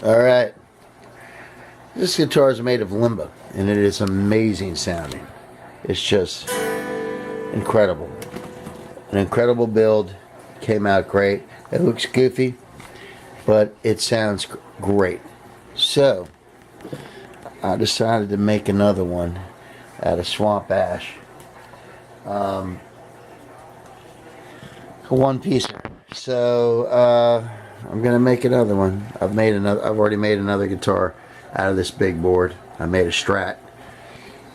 Alright, this guitar is made of limba, and it is amazing sounding. It's just incredible. An incredible build, came out great. It looks goofy, but it sounds great. So, I decided to make another one out of swamp ash. A one-piecer. So, I'm gonna make another one. I've already made another guitar out of this big board. I made a Strat,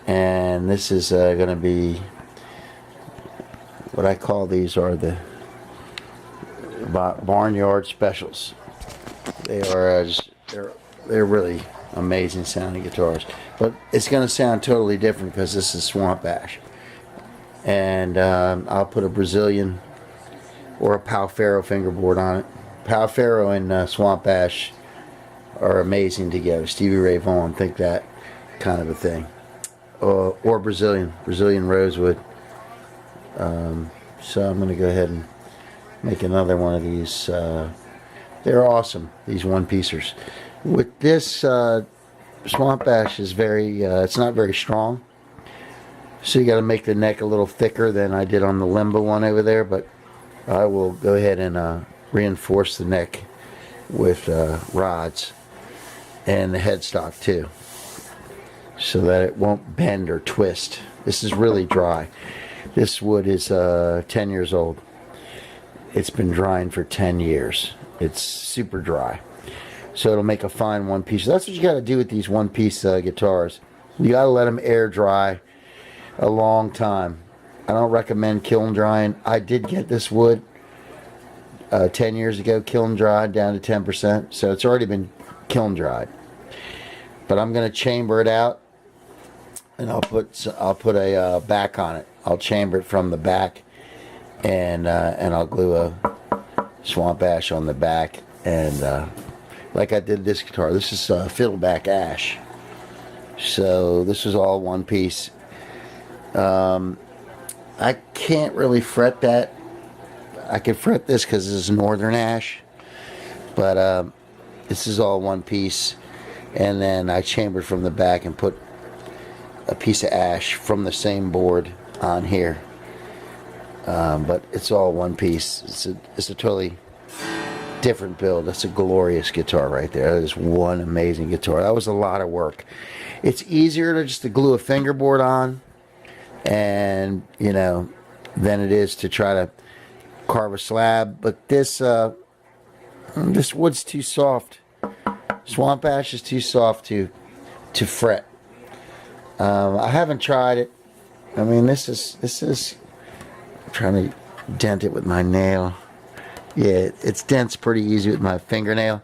and this is gonna be what I call these are the barnyard specials. They are they're really amazing sounding guitars, but it's gonna sound totally different because this is swamp ash, and I'll put a Brazilian or a Palfaro fingerboard on it. Palfaro and swamp ash are amazing together. Stevie Ray Vaughan, think that kind of a thing. Or Brazilian rosewood. So I'm going to go ahead and make another one of these. They're awesome, these one-piecers. With this, swamp ash is it's not very strong. So you got to make the neck a little thicker than I did on the limba one over there, but I will go ahead and reinforce the neck with rods and the headstock too, so that it won't bend or twist. This is really dry. This wood is 10 years old. It's been drying for 10 years. It's super dry, so it'll make a fine one piece. That's what you got to do with these one piece guitars. You got to let them air dry a long time. I don't recommend kiln drying. I did get this wood 10 years ago, kiln dried down to 10%, so it's already been kiln dried. But I'm going to chamber it out, and I'll put a back on it. I'll chamber it from the back, and I'll glue a swamp ash on the back, and like I did this guitar. This is fiddleback ash, so this is all one piece. I can't really fret that. I can fret this because this is northern ash, but this is all one piece, and then I chambered from the back and put a piece of ash from the same board on here, but it's all one piece. It's a totally different build. That's a glorious guitar right there. That is one amazing guitar. That was a lot of work. It's easier to just glue a fingerboard on, and than it is to try to carve a slab. But this wood's too soft. Swamp ash is too soft to fret. I haven't tried it. I mean, this is I'm trying to dent it with my nail. Yeah, it's dents pretty easy with my fingernail.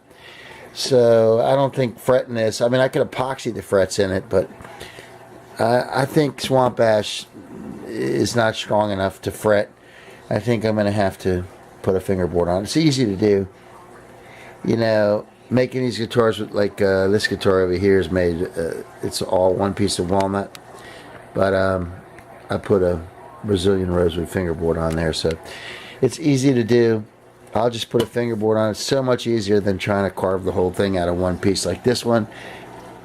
So I don't think fretting this. I mean, I could epoxy the frets in it, but I think swamp ash is not strong enough to fret. I think I'm going to have to put a fingerboard on. It's easy to do. Making these guitars with, like this guitar over here is made, it's all one piece of walnut. But I put a Brazilian rosewood fingerboard on there, so it's easy to do. I'll just put a fingerboard on. It's so much easier than trying to carve the whole thing out of one piece. Like this one,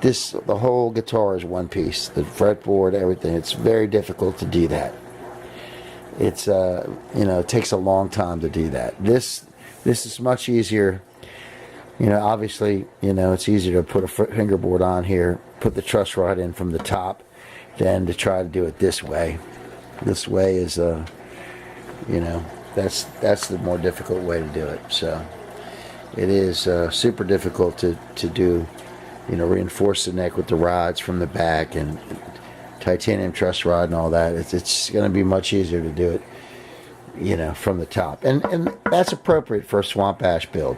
the whole guitar is one piece. The fretboard, everything. It's very difficult to do that. It's it takes a long time to do that. This is much easier. Obviously, it's easier to put a fingerboard on here, put the truss rod in from the top, than to try to do it this way. This way is that's the more difficult way to do it. So it is super difficult to do, reinforce the neck with the rods from the back and titanium truss rod and all that. It's going to be much easier to do it, from the top. And that's appropriate for a swamp ash build.